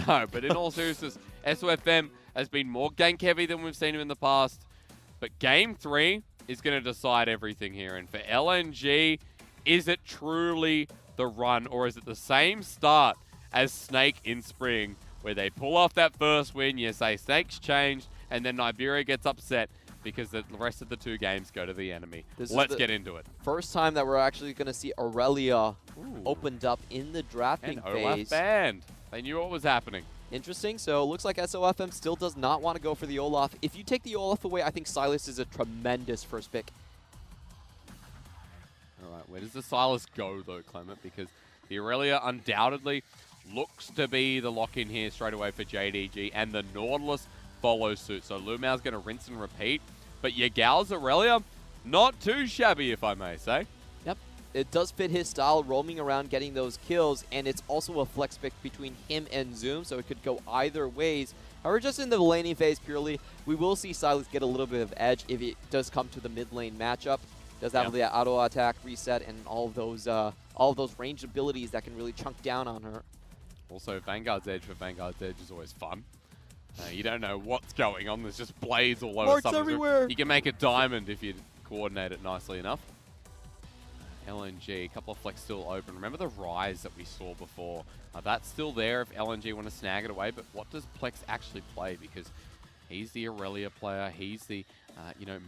No, but in all seriousness, SOFM has been more gank heavy than we've seen him in the past. But Game 3 is going to decide everything here. And for LNG, is it truly the run, or is it the same start as Snake in Spring, where they pull off that first win, you say Snake's changed, and then Nigeria gets upset because the rest of the two games go to the enemy. Let's get into it. First time that we're actually going to see Aurelia opened up in the drafting and phase. Olaf banned. They knew what was happening. Interesting. So it looks like SOFM still does not want to go for the Olaf. If you take the Olaf away, I think Silas is a tremendous first pick. All right, where does the Silas go, though, Clement? Because the Aurelia undoubtedly looks to be the lock-in here straight away for JDG, and the Nautilus follows suit. So Lumao's going to rinse and repeat. But Yagal's Aurelia, not too shabby, if I may say. Yep. It does fit his style, roaming around, getting those kills, and it's also a flex pick between him and Zoom, so it could go either ways. However, just in the laning phase purely, we will see Silas get a little bit of edge if it does come to the mid lane matchup. Does have the auto attack reset and all of those ranged abilities that can really chunk down on her. Also, Vanguard's Edge for Vanguard's Edge is always fun. You don't know what's going on. There's just blades all over. Marks everywhere. You can make a diamond if you coordinate it nicely enough. LNG, a couple of flex still open. Remember the Rise that we saw before? That's still there if LNG want to snag it away, but what does Plex actually play? Because he's the Aurelia player. He's the,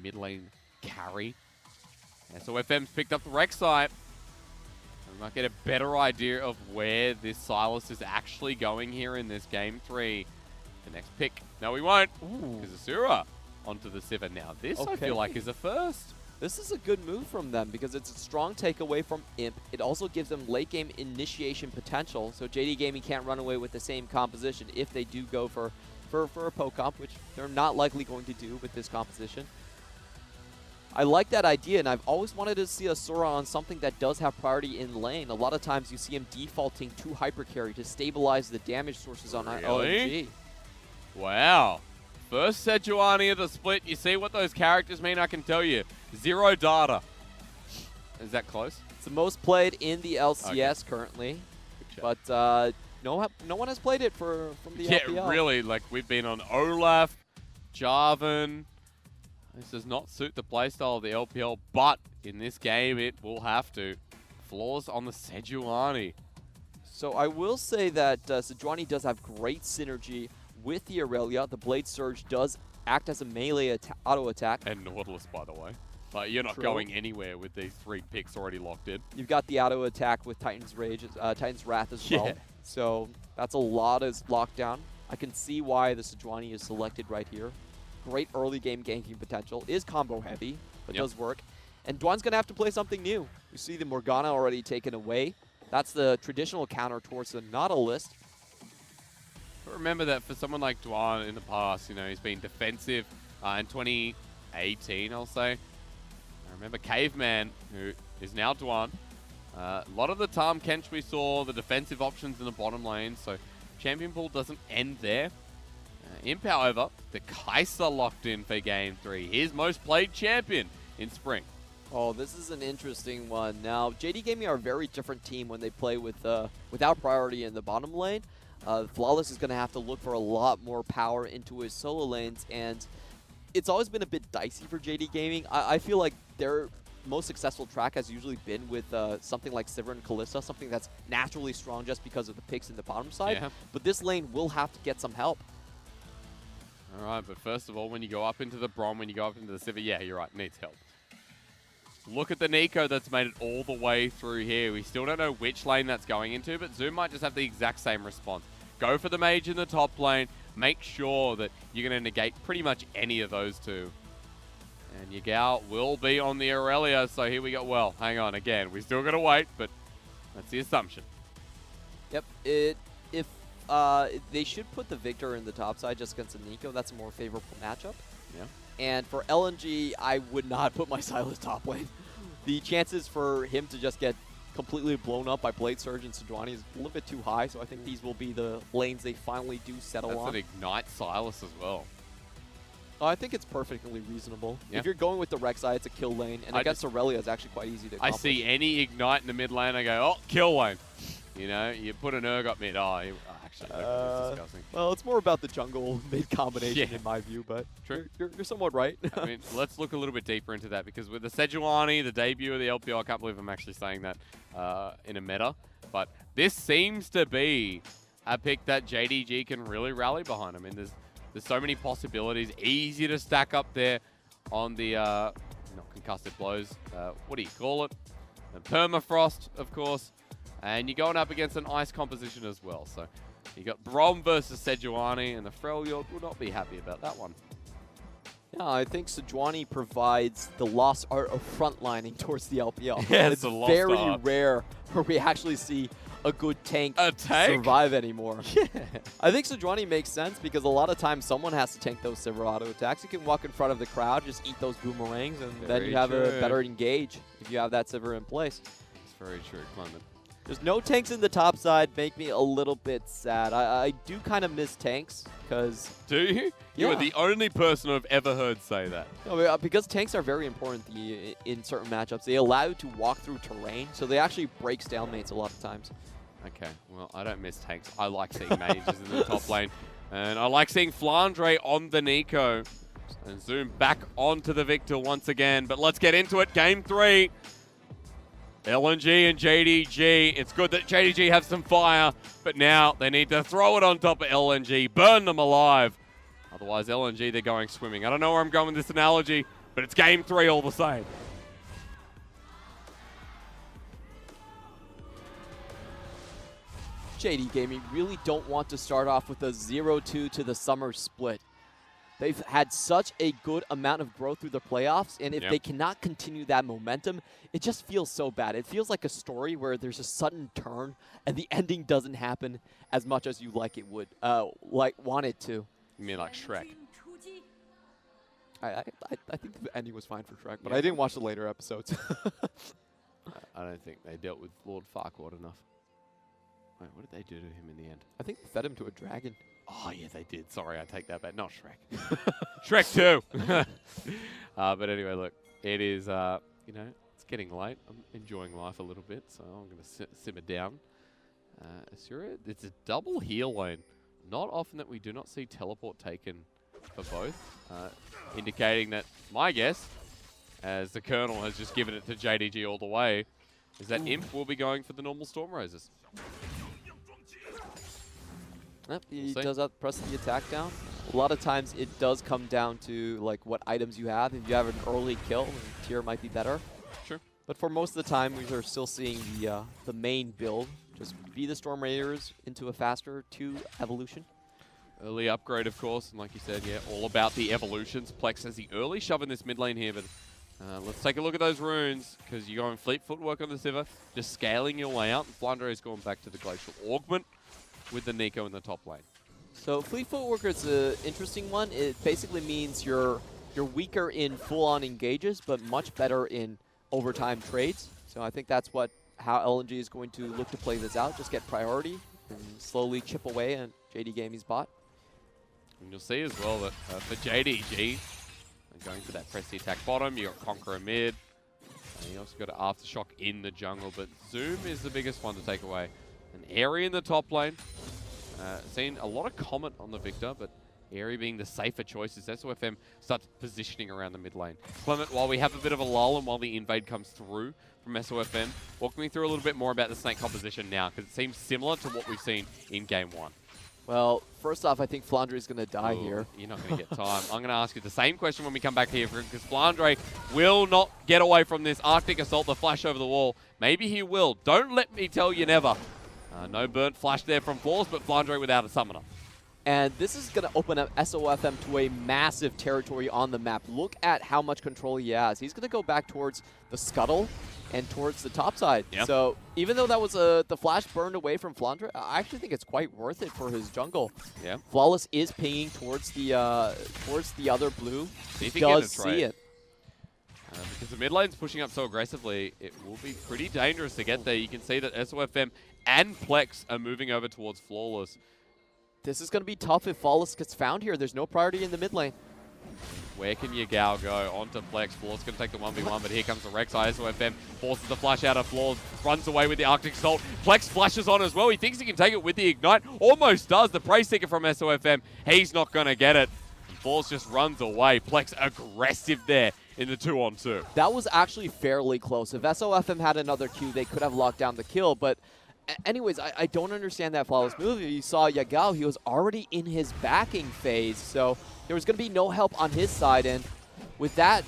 mid lane carry. SOFM's picked up the Rek'Sai. We might get a better idea of where this Silas is actually going here in this Game 3. The next pick. No, we won't. Because Asura onto the Sivir. Now, this I feel like is a first. This is a good move from them because it's a strong takeaway from Imp. It also gives them late game initiation potential. So JD Gaming can't run away with the same composition if they do go for a poke comp, which they're not likely going to do with this composition. I like that idea, and I've always wanted to see Asura on something that does have priority in lane. A lot of times you see him defaulting to hyper carry to stabilize the damage sources on LNG. Wow. First Sejuani of the split. You see what those characters mean? I can tell you. 0 data. Is that close? It's the most played in the LCS currently. But no one has played it from the LPL. Yeah, really. Like, we've been on Olaf, Jarvan. This does not suit the playstyle of the LPL, but in this game, it will have to. Flaws on the Sejuani. So I will say that Sejuani does have great synergy with the Aurelia. The Blade Surge does act as a melee auto attack. And Nautilus, by the way. But you're not going anywhere with these 3 picks already locked in. You've got the auto attack with Titan's Rage, Titan's Wrath as well. So that's a lot of lockdown. I can see why the Sejuani is selected right here. Great early game ganking potential. Is combo heavy, but does work. And Dwan's going to have to play something new. You see the Morgana already taken away. That's the traditional counter towards the Nautilus. But remember that for someone like Dwan in the past, he's been defensive in 2018, I'll say. I remember Caveman, who is now Dwan. A lot of the Tahm Kench we saw, the defensive options in the bottom lane, so champion pool doesn't end there. Imp, however, the Kai'Sa locked in for Game 3. His most played champion in Spring. Oh, this is an interesting one. Now, JD Gaming are a very different team when they play without priority in the bottom lane. Flawless is going to have to look for a lot more power into his solo lanes, and it's always been a bit dicey for JD Gaming. I feel like their most successful track has usually been with something like Sivir and Kalista, something that's naturally strong just because of the picks in the bottom side. Yeah. But this lane will have to get some help. All right, but first of all, when you go up into the Brom, when you go up into the Sivir, yeah, you're right, needs help. Look at the Nico that's made it all the way through here. We still don't know which lane that's going into, but Zoom might just have the exact same response. Go for the mage in the top lane. Make sure that you're going to negate pretty much any of those two. And Yagao will be on the Aurelia, so here we go. Well, hang on, again, we still got to wait, but that's the assumption. Yep, if they should put the Victor in the top side just against the Nico. That's a more favorable matchup. Yeah. And for LNG, I would not put my Silas top lane. The chances for him to just get completely blown up by Blade Surge and Sejuani is a little bit too high, so I think these will be the lanes they finally do settle on. That's an Ignite Silas as well. I think it's perfectly reasonable. Yeah. If you're going with the Rek'Sai, it's a kill lane, and against Aurelia, it's actually quite easy to accomplish. I see any Ignite in the mid lane, I go, oh, kill lane. You know, you put an Urgot mid, actually actually. It's disgusting. Well, it's more about the jungle mid combination in my view, but true. You're somewhat right. I mean, let's look a little bit deeper into that, because with the Sejuani, the debut of the LPL, I can't believe I'm actually saying that in a meta, but this seems to be a pick that JDG can really rally behind. I mean, there's so many possibilities. Easy to stack up there on the not concussive blows. What do you call it? The permafrost, of course. And you're going up against an ice composition as well. So you got Brom versus Sejuani, and the Freljord will not be happy about that one. Yeah, I think Sejuani provides the lost art of frontlining towards the LPL. Yeah, it's very rare where we actually see a good tank survive anymore. Yeah. I think Sejuani makes sense because a lot of times someone has to tank those Sivir auto attacks. You can walk in front of the crowd, just eat those boomerangs, and then you have a better engage if you have that Sivir in place. It's very true, Clement. There's no tanks in the top side, make me a little bit sad. I do kind of miss tanks because... Do you? You are the only person I've ever heard say that. No, because tanks are very important in certain matchups. They allow you to walk through terrain, so they actually break stalemates a lot of times. Okay, well, I don't miss tanks. I like seeing mages in the top lane. And I like seeing Flandre on the Nico. And zoom back onto the Victor once again. But let's get into it. Game 3. LNG and JDG. It's good that JDG have some fire, but now they need to throw it on top of LNG, burn them alive. Otherwise, LNG, they're going swimming. I don't know where I'm going with this analogy, but it's game 3 all the same. JD Gaming really don't want to start off with a 0-2 to the summer split. They've had such a good amount of growth through the playoffs, and if they cannot continue that momentum, it just feels so bad. It feels like a story where there's a sudden turn, and the ending doesn't happen as much as you like it would, want it to. You mean like Shrek? I think the ending was fine for Shrek, but I didn't watch the later episodes. I don't think they dealt with Lord Farquaad enough. Wait, what did they do to him in the end? I think they fed him to a dragon. Oh, yeah, they did. Sorry, I take that back. Not Shrek. Shrek 2. But anyway, look, it is, it's getting late. I'm enjoying life a little bit, so I'm going to simmer down. Asura, it's a double heal lane. Not often that we do not see teleport taken for both, indicating that my guess, as the Colonel has just given it to JDG all the way, is that Imp will be going for the normal Storm Roses. Yep, he does press the attack down. A lot of times it does come down to like what items you have. If you have an early kill, then tier might be better. Sure. But for most of the time, we are still seeing the main build. Just be the Storm Raiders into a faster 2 evolution. Early upgrade, of course, and like you said, yeah, all about the evolutions. Plex has the early shove in this mid lane here, but let's take a look at those runes, because you're going fleet footwork on the Sivir, just scaling your way out, and Flandre is going back to the Glacial Augment with the Nico in the top lane. So Fleet Footwork is an interesting one. It basically means you're weaker in full-on engages, but much better in overtime trades. So I think that's how LNG is going to look to play this out. Just get priority and slowly chip away at JD Gaming's bot. And you'll see as well that for JDG, going for that press the attack bottom, you got Conqueror mid, and you also got an Aftershock in the jungle, but Zoom is the biggest one to take away. An Airy in the top lane. Seen a lot of comment on the Victor, but Airy being the safer choice as SOFM starts positioning around the mid lane. Clement, while we have a bit of a lull and while the invade comes through from SOFM, walk me through a little bit more about the Snake composition now, because it seems similar to what we've seen in Game 1. Well, first off, I think Flandre is going to die here. You're not going to get time. I'm going to ask you the same question when we come back here, because Flandre will not get away from this Arctic Assault, the flash over the wall. Maybe he will. Don't let me tell you never. No burnt flash there from Flawless, but Flandre without a summoner. And this is going to open up SOFM to a massive territory on the map. Look at how much control he has. He's going to go back towards the Scuttle and towards the top side. Yep. So even though that was the flash burned away from Flandre, I actually think it's quite worth it for his jungle. Yeah. Flawless is pinging towards the other blue. He does see it. Because the mid lane's pushing up so aggressively, it will be pretty dangerous to get there. You can see that SOFM and Plex are moving over towards Flawless. This is going to be tough if Flawless gets found here. There's no priority in the mid lane. Where can Yagao go? Onto Flex. Flaw's going to take the 1v1, but here comes the Rek'Sai. SOFM forces the flash out of Flaws, runs away with the Arctic Salt. Flex flashes on as well. He thinks he can take it with the Ignite. Almost does. The Prey Seeker from SOFM. He's not going to get it. Flaws just runs away. Plex aggressive there in the 2-on-2. That was actually fairly close. If SOFM had another Q, they could have locked down the kill, but anyways, I don't understand that flawless move. You saw Yagao, he was already in his backing phase, so there was going to be no help on his side, and with that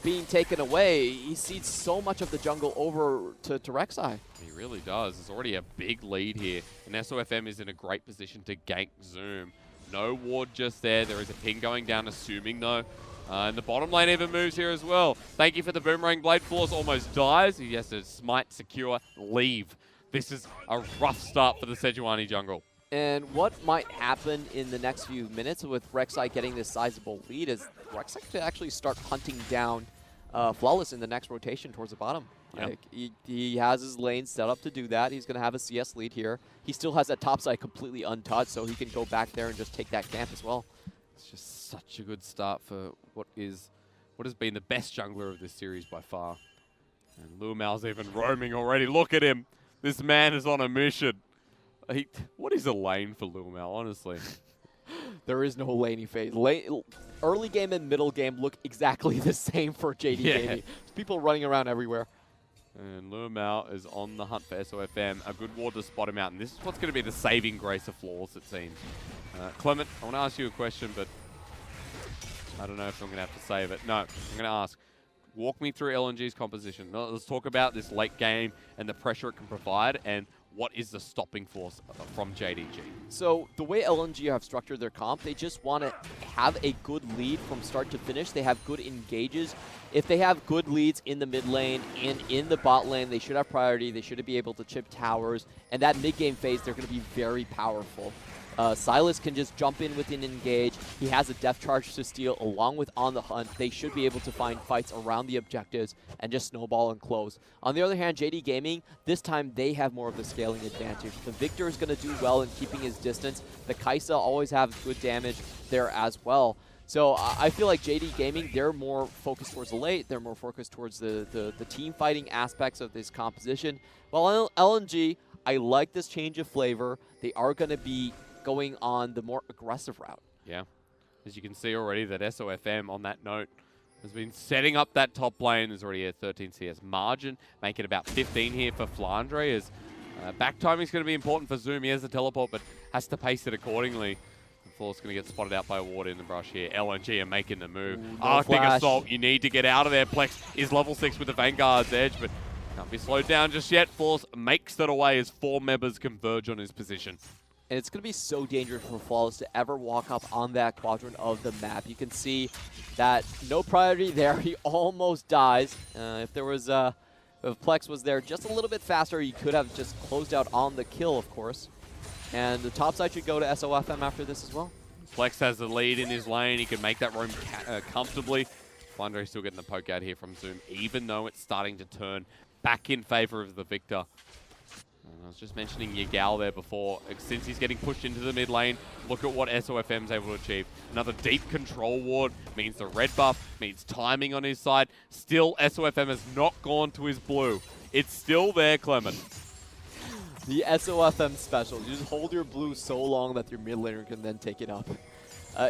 being taken away, he cedes so much of the jungle over to Rek'Sai. He really does. There's already a big lead here, and SOFM is in a great position to gank Zoom. No ward just there. There is a ping going down, assuming though. And the bottom lane even moves here as well. Thank you for the boomerang blade. Force almost dies. He has to smite, secure, leave. This is a rough start for the Sejuani jungle. And what might happen in the next few minutes with Rek'Sai getting this sizable lead is Rek'Sai could actually start hunting down Flawless in the next rotation towards the bottom. Yep. Like, he has his lane set up to do that. He's going to have a CS lead here. He still has that top side completely untouched, so he can go back there and just take that camp as well. It's just such a good start for what has been the best jungler of this series by far. And Lumal's even roaming already. Look at him. This man is on a mission. What is a lane for Lumal, honestly? There is no laning phase. Early game and middle game look exactly the same for JD Gaming. There's people running around everywhere. And Lumal is on the hunt for SOFM. A good ward to spot him out. And this is what's going to be the saving grace of Flaws, it seems. Clement, I want to ask you a question, but I don't know if I'm going to have to save it. No, I'm going to ask. Walk me through LNG's composition. Let's talk about this late game and the pressure it can provide, and what is the stopping force from JDG? So the way LNG have structured their comp, they just want to have a good lead from start to finish. They have good engages. If they have good leads in the mid lane and in the bot lane, they should have priority. They should be able to chip towers. And that mid-game phase, they're going to be very powerful. Silas can just jump in with an engage. He has a depth charge to steal along with On the Hunt. They should be able to find fights around the objectives and just snowball and close. On the other hand, JD Gaming, this time they have more of the scaling advantage. The Victor is going to do well in keeping his distance. The Kaisa always have good damage there as well. So I feel like JD Gaming, they're more focused towards the late. They're more focused towards the team fighting aspects of this composition. While LNG, I like this change of flavor. They are going to be going on the more aggressive route. Yeah. As you can see already, that SOFM on that note has been setting up that top lane. There's already a 13 CS margin, making about 15 here for Flandre. As back timing is going to be important for Zoom. He has the teleport, but has to pace it accordingly. Flaw's going to get spotted out by a ward in the brush here. LNG are making the move. Arctic Assault, you need to get out of there. Plex is level 6 with the Vanguard's edge, but can't be slowed down just yet. Flaws makes it away as 4 members converge on his position. And it's going to be so dangerous for Flawless to ever walk up on that quadrant of the map. You can see that no priority there. He almost dies. If Plex was there just a little bit faster, he could have just closed out on the kill, of course. And the top side should go to SOFM after this as well. Plex has the lead in his lane. He can make that roam comfortably. Flandre still getting the poke out here from Zoom, even though it's starting to turn back in favor of the Victor. And I was just mentioning Yagao there before. Since he's getting pushed into the mid lane, look at what SOFM's able to achieve. Another deep control ward means the red buff, means timing on his side. Still, SOFM has not gone to his blue. It's still there, Clement. The SOFM special. You just hold your blue so long that your mid laner can then take it up.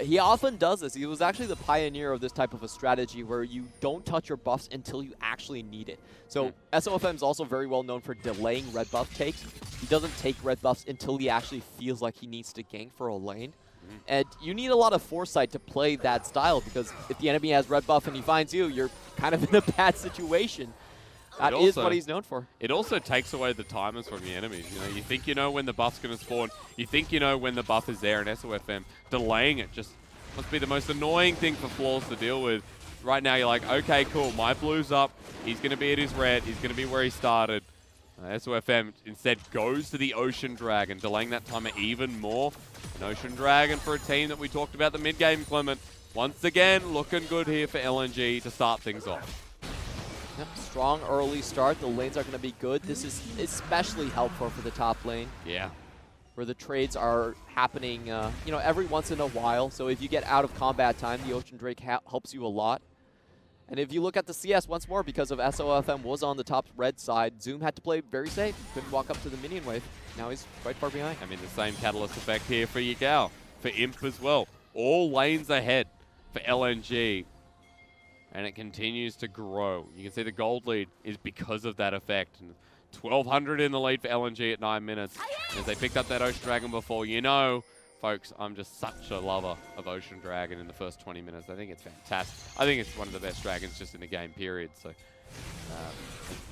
He often does this. He was actually the pioneer of this type of a strategy where you don't touch your buffs until you actually need it. So SOFM is also very well known for delaying red buff takes. He doesn't take red buffs until he actually feels like he needs to gank for a lane. And you need a lot of foresight to play that style, because if the enemy has red buff and he finds you, you're kind of in a bad situation. That is what he's known for. It also takes away the timers from the enemies. You know, you think you know when the buff's going to spawn. You think you know when the buff is there, and SOFM delaying it just must be the most annoying thing for Flaws to deal with. Right now, you're like, okay, cool, my blue's up. He's going to be at his red. He's going to be where he started. SOFM instead goes to the Ocean Dragon, delaying that timer even more. An Ocean Dragon for a team that we talked about the mid-game, Clement. Once again, looking good here for LNG to start things off. Yep, strong early start. The lanes are going to be good. This is especially helpful for the top lane. Yeah. where the trades are happening, you know, every once in a while. So if you get out of combat time, the Ocean Drake helps you a lot. And if you look at the CS once more, because of SOFM was on the top red side, Zoom had to play very safe. Couldn't walk up to the minion wave. Now he's quite far behind. I mean, the same catalyst effect here for Yagao, for Imp as well. All lanes ahead for LNG. And it continues to grow. You can see the gold lead is because of that effect. And 1,200 in the lead for LNG at 9 minutes. As they picked up that Ocean Dragon before, you know, folks, I'm just such a lover of Ocean Dragon in the first 20 minutes. I think it's fantastic. I think it's one of the best dragons just in the game, period. So,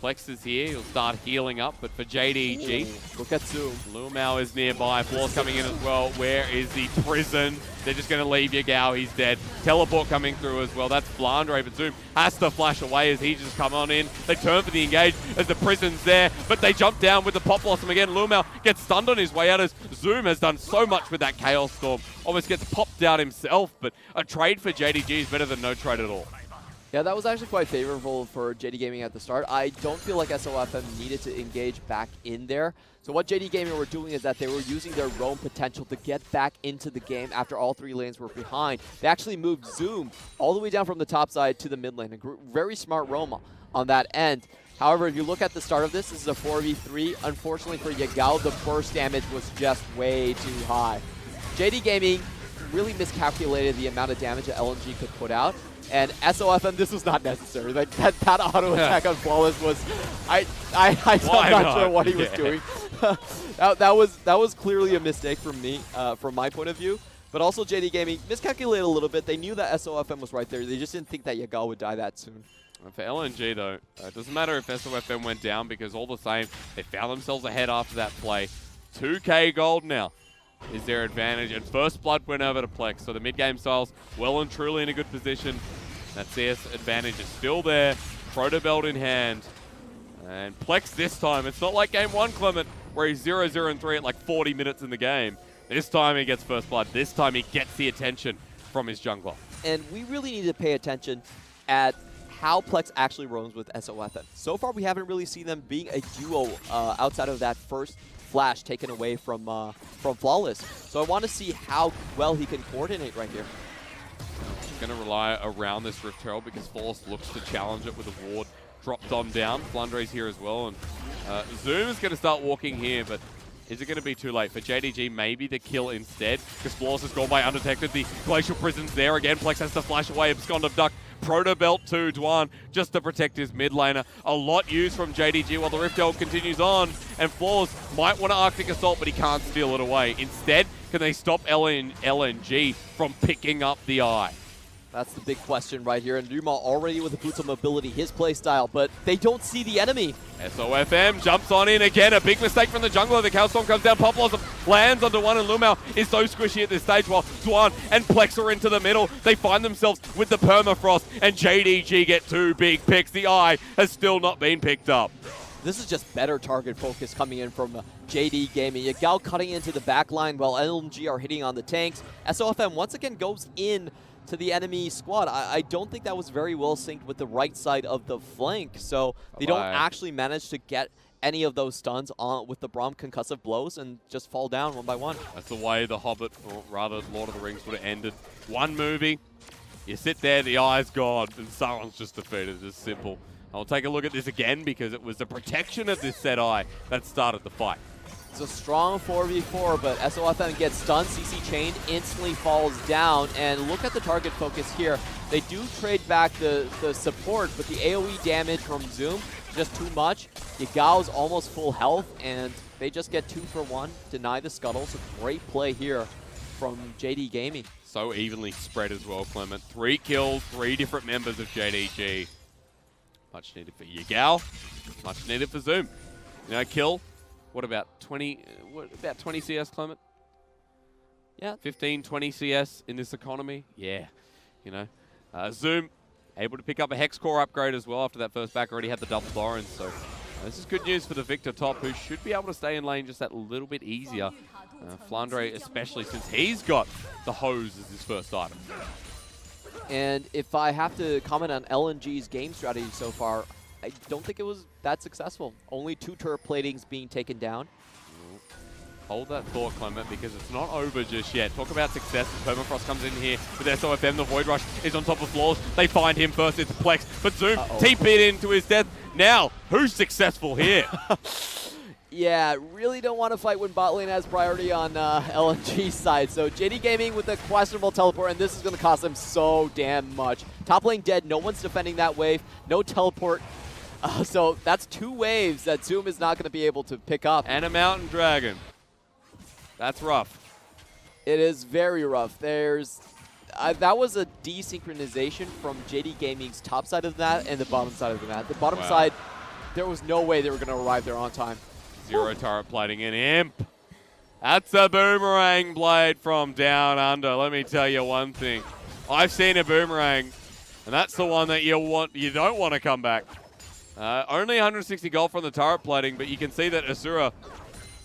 Plex is here. He'll start healing up, but for JDG, look at Zoom. Lumao is nearby. Floor's coming in as well. Where is the prison? They're just going to leave Yagao. He's dead. Teleport coming through as well. That's Flandre, but Zoom has to flash away as he just come on in. They turn for the engage as the prison's there, but they jump down with the Pop Blossom again. Lumao gets stunned on his way out as Zoom has done so much with that Chaos Storm. Almost gets popped out himself, but a trade for JDG is better than no trade at all. Yeah, that was actually quite favorable for JD Gaming at the start. I don't feel like SOFM needed to engage back in there. So what JD Gaming were doing is that they were using their roam potential to get back into the game after all 3 lanes were behind. They actually moved Zoom all the way down from the top side to the mid lane. A very smart roam on that end. However, if you look at the start of this is a 4v3. Unfortunately for Yagao, the burst damage was just way too high. JD Gaming really miscalculated the amount of damage that LNG could put out. And SOFM, this was not necessary. Like that auto attack on Flawless was, I'm not sure what he was doing. that was clearly a mistake from me, from my point of view. But also JD Gaming miscalculated a little bit. They knew that SOFM was right there. They just didn't think that Yagao would die that soon. For LNG though, it doesn't matter if SOFM went down because all the same, they found themselves ahead after that play. 2K gold now is their advantage, and first blood went over to Plex. So the mid-game styles well and truly in a good position. That CS advantage is still there. Proto Belt in hand. And Plex this time, it's not like game 1, Clement, where he's 0-0-3 at like 40 minutes in the game. This time he gets first blood. This time he gets the attention from his jungler. And we really need to pay attention at how Plex actually roams with SOFM. So far we haven't really seen them being a duo outside of that first flash taken away from Flawless. So I want to see how well he can coordinate right here. Going to rely around this Rift Herald because Flawless looks to challenge it with a ward dropped on down. Flandre's here as well, and Zoom is going to start walking here, but is it going to be too late for JDG? Maybe the kill instead, because Flawless has gone by undetected. The Glacial Prison's there again. Plex has to flash away. Abscond of Duck. Proto Belt to Dwan just to protect his mid laner. A lot used from JDG while the Rift Herald continues on, and Flawless might want to Arctic Assault, but he can't steal it away. Instead, can they stop LNG from picking up the eye? That's the big question right here. And Luma already with the boots of mobility, his play style, but they don't see the enemy. SOFM jumps on in again. A big mistake from the jungler. The Chaos Storm comes down. Pop Blossom lands onto one, and Lumao is so squishy at this stage while Dwan and Plex are into the middle. They find themselves with the permafrost, and JDG get 2 big picks. The eye has still not been picked up. This is just better target focus coming in from JD Gaming. Yagao cutting into the back line while LNG are hitting on the tanks. SOFM once again goes in to the enemy squad. I don't think that was very well synced with the right side of the flank, so they don't actually manage to get any of those stuns on with the Braum concussive blows and just fall down one by one. That's the way the Hobbit, or rather Lord of the Rings, would have ended. One movie, you sit there, the eye's gone, and Sauron's just defeated. It's simple. I'll take a look at this again because it was the protection of this set eye that started the fight. It's a strong 4v4, but SOFM gets stunned, CC chained, instantly falls down, and look at the target focus here. They do trade back the support, but the AoE damage from Zoom, just too much. Yagao's almost full health, and they just get 2 for 1, deny the scuttle. So great play here from JD Gaming. So evenly spread as well, Clement. 3 kills, 3 different members of JDG. Much needed for Yagao, much needed for Zoom. You know, kill. What about 20 CS, Clement? Yeah. 15, 20 CS in this economy? Yeah. You know, Zoom able to pick up a Hex Core upgrade as well after that first back. Already had the double Thorin, so this is good news for the Victor top, who should be able to stay in lane just that little bit easier. Flandre especially, since he's got the hose as his first item. And if I have to comment on LNG's game strategy so far, I don't think it was that successful. Only 2 turret platings being taken down. Hold that thought, Clement, because it's not over just yet. Talk about success. Permafrost comes in here with SOFM. The Void Rush is on top of floors. They find him first. It's Plex, but Zoom TP'd into his death. Now, who's successful here? Yeah, really don't want to fight when bot lane has priority on LNG's side. So JD Gaming with a questionable teleport, and this is going to cost them so damn much. Top lane dead. No one's defending that wave. No teleport. So that's 2 waves that Zoom is not going to be able to pick up. And a Mountain Dragon. That's rough. It is very rough. There's that was a desynchronization from JD Gaming's top side of the map and the bottom side of the map. The bottom side, there was no way they were going to arrive there on time. Zero turret plating in Imp. That's a boomerang blade from down under. Let me tell you one thing. I've seen a boomerang, and that's the one that you don't want to come back. Only 160 gold from the turret plating, but you can see that Asura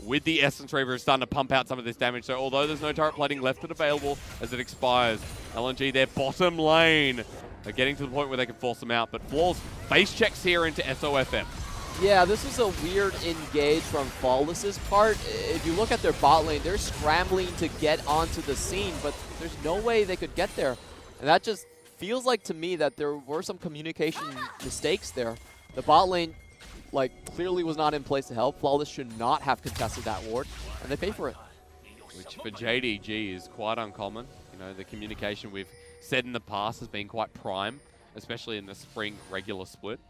with the Essence Reaver is starting to pump out some of this damage. So although there's no turret plating left and available as it expires, LNG, their bottom lane, are getting to the point where they can force them out. But Flaws face checks here into SOFM. Yeah, this was a weird engage from Flawless's part. If you look at their bot lane, they're scrambling to get onto the scene, but there's no way they could get there. And that just feels like to me that there were some communication mistakes there. The bot lane, like, clearly was not in place to help. Flawless should not have contested that ward, and they pay for it. Which for JDG is quite uncommon. You know, the communication we've said in the past has been quite prime, especially in the spring regular split.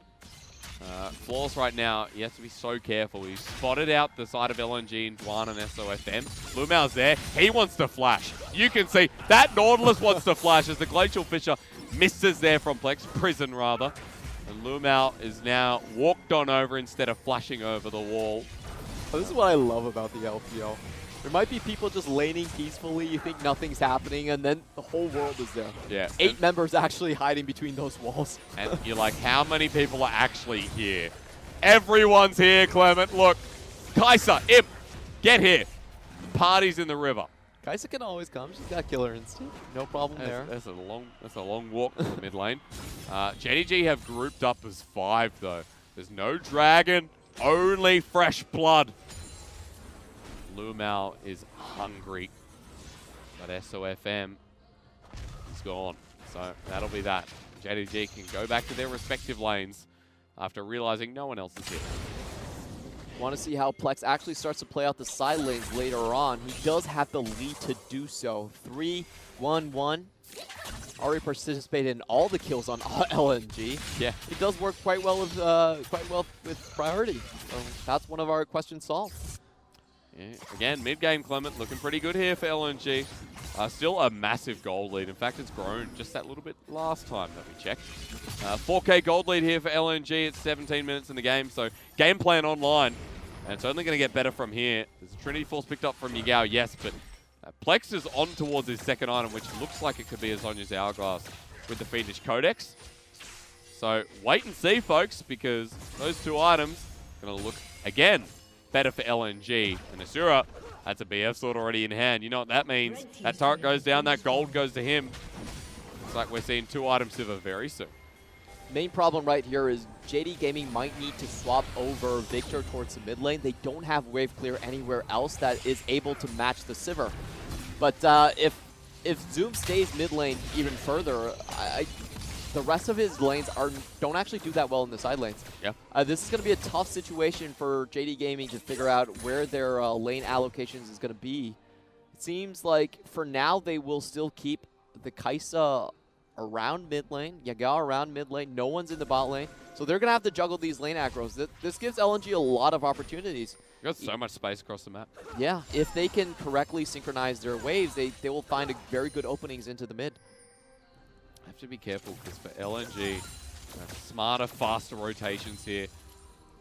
Flawless right now, he has to be so careful. He's spotted out the side of LNG and Dwan and SOFM. Lumao's there. He wants to flash. You can see that Nautilus wants to flash as the Glacial Fisher misses there from Plex, Prison rather. And Lumao is now walked on over instead of flashing over the wall. Oh, this is what I love about the LPL. There might be people just laning peacefully, you think nothing's happening, and then the whole world is there. Yeah. 8 members actually hiding between those walls. And you're like, how many people are actually here? Everyone's here, Clement. Look, Kai'Sa, Imp, get here. The party's in the river. Kai'Sa can always come. She's got killer instinct. No problem there. That's a long walk to the mid lane. JDG have grouped up as 5, though. There's no dragon, only fresh blood. Lumao is hungry, but SOFM is gone. So that'll be that. JDG can go back to their respective lanes after realizing no one else is here. Want to see how Plex actually starts to play out the side lanes later on. He does have the lead to do so. 3-1-1. Already participated in all the kills on LNG. Yeah, it does work quite well with priority. So that's one of our questions solved. Yeah. Again, mid-game Clement looking pretty good here for LNG. Still a massive gold lead. In fact, it's grown just that little bit last time that we checked. 4K gold lead here for LNG. It's 17 minutes in the game, so game plan online. And it's only going to get better from here. There's a Trinity Force picked up from Yagao, yes, but Plex is on towards his second item, which looks like it could be a Zhonya's Hourglass with the Fiendish Codex. So wait and see, folks, because those 2 items are going to look, again, better for LNG. And Asura, that's a BF sword already in hand. You know what that means. That turret goes down, that gold goes to him. Looks like we're seeing 2 items Sivir very soon. Main problem right here is JD Gaming might need to swap over Victor towards the mid lane. They don't have wave clear anywhere else that is able to match the Sivir. But if Zoom stays mid lane even further, the rest of his lanes don't actually do that well in the side lanes. Yeah. This is going to be a tough situation for JD Gaming to figure out where their lane allocations is going to be. It seems like for now they will still keep the Kai'Sa around mid lane, Yagao around mid lane. No one's in the bot lane. So they're going to have to juggle these lane aggros. This gives LNG a lot of opportunities. You got so much space across the map. Yeah. If they can correctly synchronize their waves, they will find very good openings into the mid. Have to be careful because for LNG, smarter, faster rotations here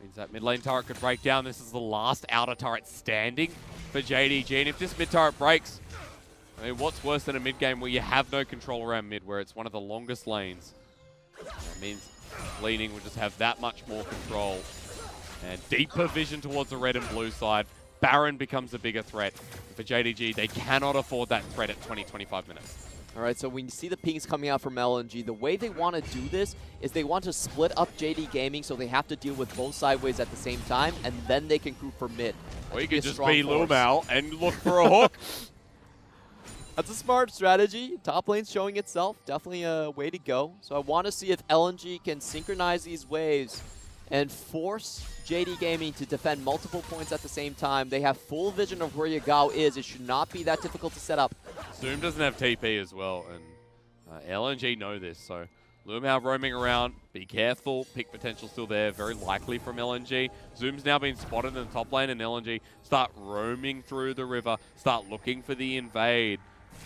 means that mid lane turret could break down. This is the last outer turret standing for JDG. And if this mid turret breaks, I mean, what's worse than a mid game where you have no control around mid, where it's one of the longest lanes? That means Leaning will just have that much more control and deeper vision towards the red and blue side. Baron becomes a bigger threat. For JDG, they cannot afford that threat at 20-25 minutes. All right, so when you see the pings coming out from LNG, the way they want to do this is they want to split up JD Gaming so they have to deal with both sideways at the same time, and then they can group for mid. Or you could just be Lumao and look for a hook. That's a smart strategy. Top lane's showing itself. Definitely a way to go. So I want to see if LNG can synchronize these waves and force JD Gaming to defend multiple points at the same time. They have full vision of where Yagao is. It should not be that difficult to set up. Zoom doesn't have TP as well, and LNG know this, so Lumao roaming around, be careful, pick potential still there, very likely from LNG. Zoom's now been spotted in the top lane, and LNG start roaming through the river, start looking for the invade,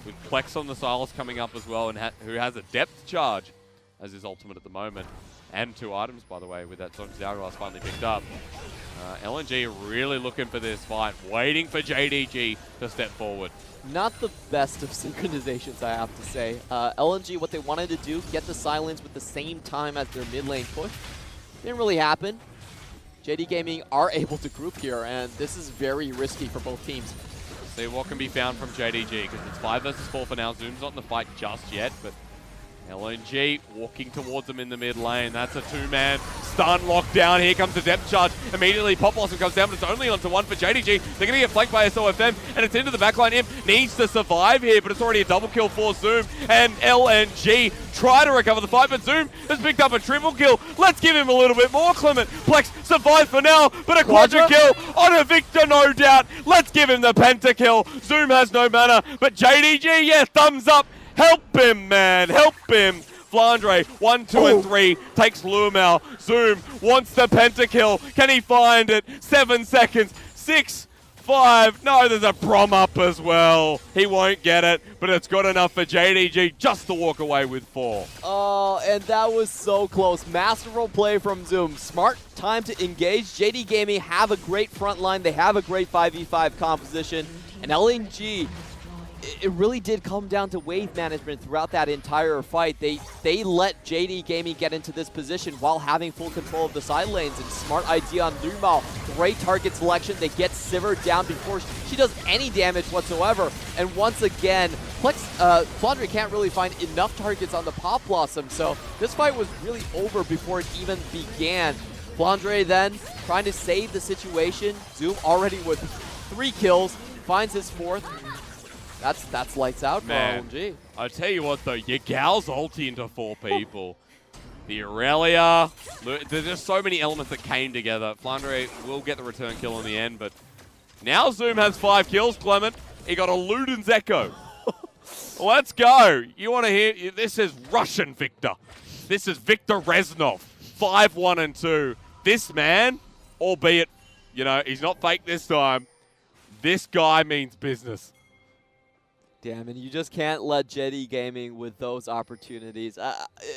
with Plex on the Silas coming up as well, and who has a depth charge as his ultimate at the moment. And 2 items, by the way, with that Sonic Hourglass finally picked up. LNG really looking for this fight, waiting for JDG to step forward. Not the best of synchronizations, I have to say. LNG, what they wanted to do, get the silence with the same time as their mid lane push. Didn't really happen. JD Gaming are able to group here, and this is very risky for both teams. See what can be found from JDG, because it's 5 versus 4 for now. Zoom's not in the fight just yet, but LNG walking towards them in the mid lane. That's a 2-man stun lockdown. Here comes the depth charge. Immediately Pop Blossom comes down, but it's only onto 1 for JDG. They're going to get flanked by SOFM, and it's into the backline. Imp needs to survive here, but it's already a double kill for Zoom. And LNG try to recover the fight, but Zoom has picked up a triple kill. Let's give him a little bit more, Clement. Plex survived for now, but a quadra kill on a Victor, no doubt. Let's give him the pentakill. Zoom has no mana, but JDG, yeah, thumbs up. Help him, man. Help him. Flandre, 1, 2, and 3 takes Lumao. Zoom wants the pentakill. Can he find it? 7 seconds. 6, 5. No, there's a prom up as well. He won't get it, but it's good enough for JDG just to walk away with 4. Oh, and that was so close. Masterful play from Zoom. Smart time to engage. JD Gaming have a great front line. They have a great 5v5 composition. And LNG, it really did come down to wave management throughout that entire fight. They let JD Gaming get into this position while having full control of the side lanes, and smart idea on Lumao. Great target selection. They get Sivir down before she does any damage whatsoever. And once again, Flandre can't really find enough targets on the Pop Blossom, so this fight was really over before it even began. Flandre then trying to save the situation. Zoom already with 3 kills, finds his 4th. That's lights out for LNG. I'll tell you what though, Yagal's ulti into 4 people. The Aurelia, there's just so many elements that came together. Flandre will get the return kill in the end, but now Zoom has 5 kills, Clement. He got a Luden's Echo. Let's go. You want to hear, this is Russian Victor. This is Victor Reznov, 5, 1, and 2. This man, albeit, you know, he's not fake this time. This guy means business. Damn, and you just can't let JD Gaming with those opportunities.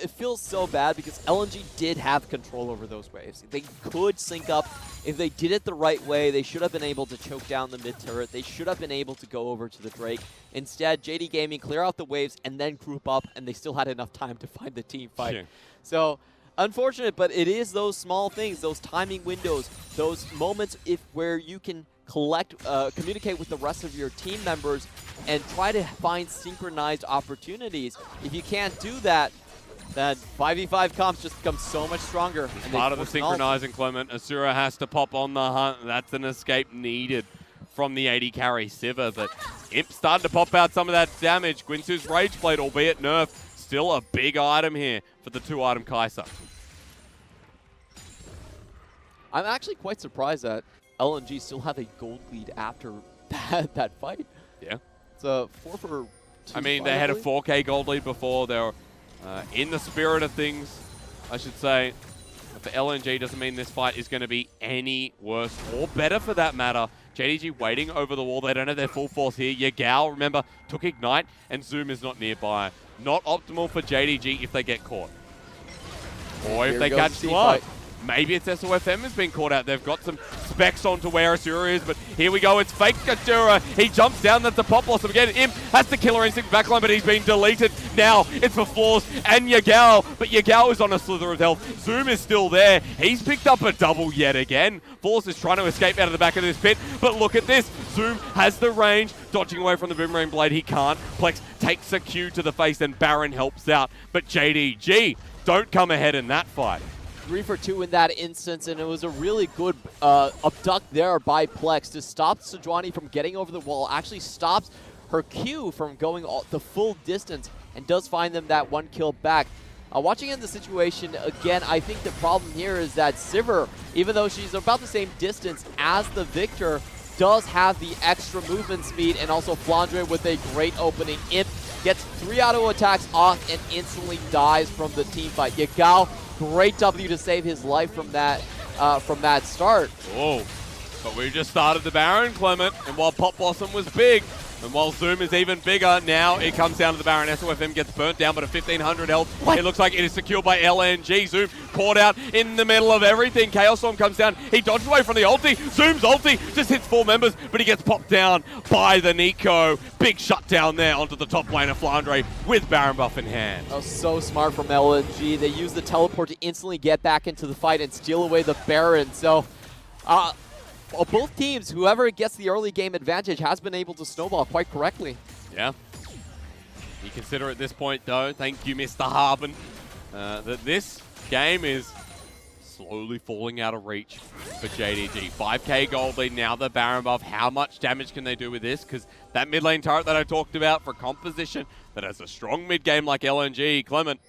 It feels so bad because LNG did have control over those waves. They could sync up. If they did it the right way, they should have been able to choke down the mid turret. They should have been able to go over to the Drake. Instead, JD Gaming clear out the waves and then group up, and they still had enough time to find the team fight. Yeah. So, unfortunate, but it is those small things, those timing windows, those moments where you can communicate with the rest of your team members and try to find synchronized opportunities. If you can't do that, then 5v5 comps just become so much stronger. And part of the synchronizing, Clement. Asura has to pop on the hunt. That's an escape needed from the 80 carry Sivir, but Imp starting to pop out some of that damage. Guinsu's Rage Blade, albeit nerfed, still a big item here for the 2-item Kai'Sa. I'm actually quite surprised that LNG still have a gold lead after that fight. Yeah. It's a 4 for 2. I mean, they had a 4K gold lead before. They were in the spirit of things, I should say. But for LNG doesn't mean this fight is going to be any worse or better for that matter. JDG waiting over the wall. They don't have their full force here. Yagao, remember, took Ignite, and Zoom is not nearby. Not optimal for JDG if they get caught. Or if they catch you up. Maybe it's SOFM has been caught out. They've got some specs onto where Asura is, but here we go. It's fake Asura. He jumps down. That's a pop blossom again. Imp has the killer instinct backline, but he's been deleted. Now it's for Floors and Yagao, but Yagao is on a slither of health. Zoom is still there. He's picked up a double yet again. Floors is trying to escape out of the back of this pit, but look at this. Zoom has the range, dodging away from the boomerang blade. He can't. Plex takes a Q to the face, and Baron helps out, but JDG don't come ahead in that fight. 3 for 2 in that instance, and it was a really good abduct there by Plex to stop Sejuani from getting over the wall. Actually stops her Q from going the full distance and does find them that 1 kill back. Watching in the situation, again, I think the problem here is that Sivir, even though she's about the same distance as the Victor, does have the extra movement speed, and also Flandre with a great opening. Imp gets 3 auto attacks off and instantly dies from the team fight. Yagao, great W to save his life from that start. Oh, but we just started the Baron, Clement, and while Pop Blossom was big, and while Zoom is even bigger, now it comes down to the Baron. SOFM gets burnt down, but at 1,500 health, It looks like it is secured by LNG. Zoom caught out in the middle of everything. Chaos Storm comes down. He dodges away from the ulti. Zoom's ulti just hits 4 members, but he gets popped down by the Nico. Big shutdown there onto the top lane of Flandre with Baron buff in hand. That was so smart from LNG. They use the teleport to instantly get back into the fight and steal away the Baron. So, both teams, whoever gets the early game advantage, has been able to snowball quite correctly. Yeah. You consider at this point, though, thank you, Mr. Harbin, that this game is slowly falling out of reach for JDG. 5k gold lead, now the Baron buff. How much damage can they do with this? Because that mid lane turret that I talked about for composition that has a strong mid game like LNG, Clement,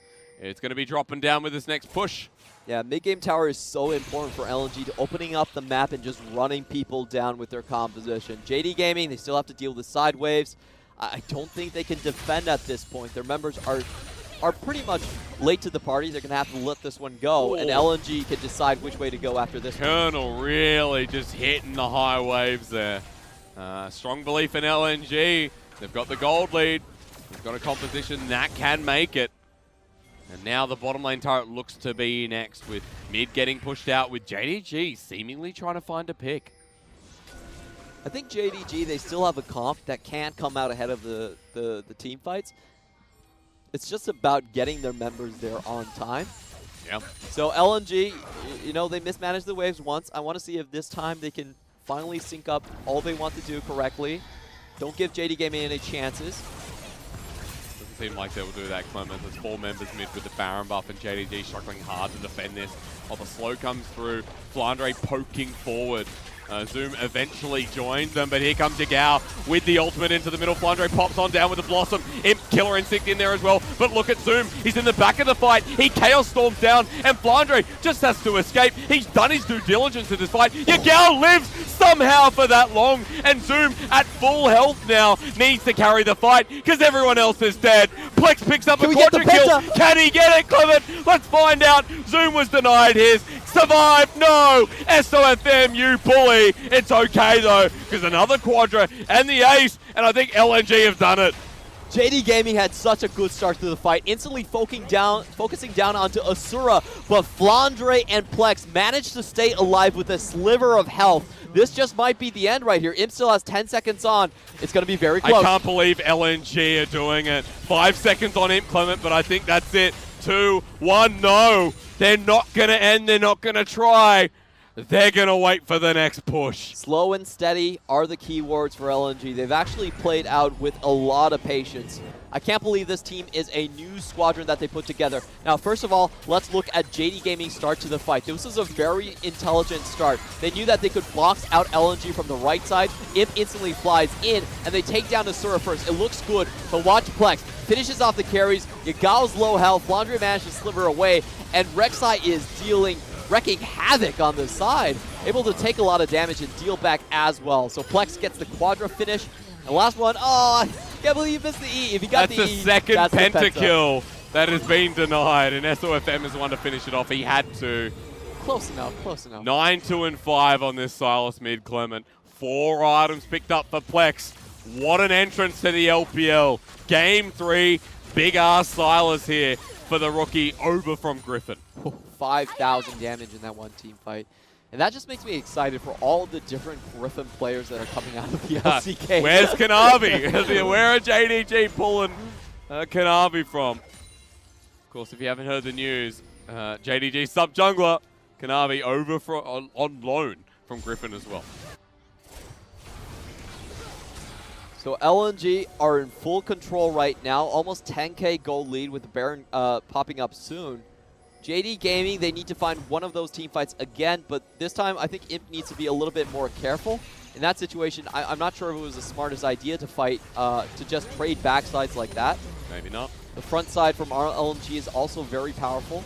it's going to be dropping down with this next push. Yeah, mid-game tower is so important for LNG to opening up the map and just running people down with their composition. JD Gaming, they still have to deal with the side waves. I don't think they can defend at this point. Their members are pretty much late to the party. They're going to have to let this one go, and LNG can decide which way to go after this Colonel one. Really just hitting the high waves there. Strong belief in LNG. They've got the gold lead. They've got a composition that can make it. And now the bottom lane turret looks to be next, with mid getting pushed out, with JDG seemingly trying to find a pick. I think JDG, they still have a comp that can come out ahead of the team fights. It's just about getting their members there on time. Yeah. So LNG, you know, they mismanaged the waves once. I want to see if this time they can finally sync up all they want to do correctly. Don't give JD Gaming any chances. Seem like they will do that, Clement. There's 4 members mid with the Baron buff, and JDG struggling hard to defend this. While the slow comes through, Flandre poking forward. Zoom eventually joins them, but here comes Yagao with the ultimate into the middle. Flandre pops on down with the Blossom. Imp, Killer Instinct in there as well. But look at Zoom. He's in the back of the fight. He Chaos Storms down, and Flandre just has to escape. He's done his due diligence in this fight. Yagao lives somehow for that long, and Zoom at full health now needs to carry the fight because everyone else is dead. Plex picks up a quadra kill. Can he get it, Clement? Let's find out. Zoom was denied his. Survive, no! SOFM, you bully! It's okay though, because another quadra and the ace, and I think LNG have done it. JD Gaming had such a good start to the fight, instantly focusing down onto Asura, but Flandre and Plex managed to stay alive with a sliver of health. This just might be the end right here. Imp still has 10 seconds on. It's going to be very close. I can't believe LNG are doing it. 5 seconds on Imp, Clement, but I think that's it. 2, 1, no! They're not going to end, they're not going to try. They're going to wait for the next push. Slow and steady are the key words for LNG. They've actually played out with a lot of patience. I can't believe this team is a new squadron that they put together. Now, first of all, let's look at JD Gaming's start to the fight. This was a very intelligent start. They knew that they could box out LNG from the right side. Imp instantly flies in, and they take down Asura first. It looks good, but watch Plex. Finishes off the carries. Yagao's low health. Flandre managed to sliver away, and Rek'Sai is wrecking havoc on the side. Able to take a lot of damage and deal back as well. So Plex gets the quadra finish. And last one, oh, I can't believe you missed the E. If you got that's the E, second that's pentakill that has been denied, and SOFM is the one to finish it off. He had to. Close enough, close enough. 9, 2, and 5 on this Silas mid, Clement. 4 items picked up for Plex. What an entrance to the LPL. Game 3, big-ass Silas here for the rookie over from Griffin. 5,000 damage in that one team fight. And that just makes me excited for all the different Griffin players that are coming out of the LCK. Where's Kanavi? Where are JDG pulling Kanavi from? Of course, if you haven't heard the news, JDG sub-jungler, Kanavi over on loan from Griffin as well. So LNG are in full control right now, almost 10k gold lead with the Baron popping up soon. JD Gaming, they need to find one of those team fights again, but this time I think Imp needs to be a little bit more careful. In that situation, I'm not sure if it was the smartest idea to fight, to just trade backsides like that. Maybe not. The front side from our LNG is also very powerful.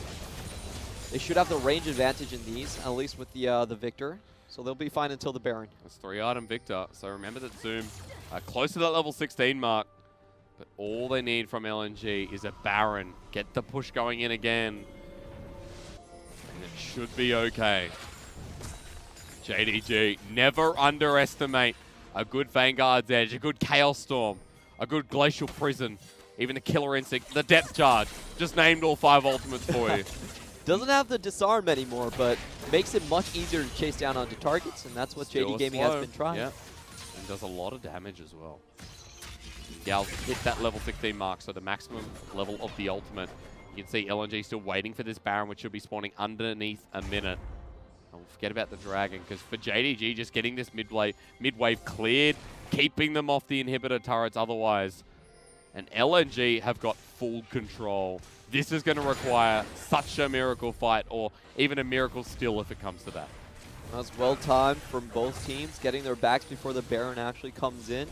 They should have the range advantage in these, at least with the Victor. So they'll be fine until the Baron. That's 3-item Victor. So remember that Zoom close to that level 16 mark. But all they need from LNG is a Baron. Get the push going in again. And it should be okay. JDG, never underestimate a good Vanguard's Edge, a good Chaos Storm, a good Glacial Prison, even the Killer Instinct, the Depth Charge. Just named all 5 ultimates for you. Doesn't have the disarm anymore, but makes it much easier to chase down onto targets, and that's what JD Gaming has been trying. Yeah, and does a lot of damage as well. Gal hit that level 16 mark, so the maximum level of the ultimate. You can see LNG still waiting for this Baron, which should be spawning underneath a minute. And we'll forget about the Dragon, because for JDG, just getting this mid-wave cleared, keeping them off the inhibitor turrets otherwise. And LNG have got full control. This is going to require such a miracle fight, or even a miracle still if it comes to that. That's well timed from both teams, getting their backs before the Baron actually comes in.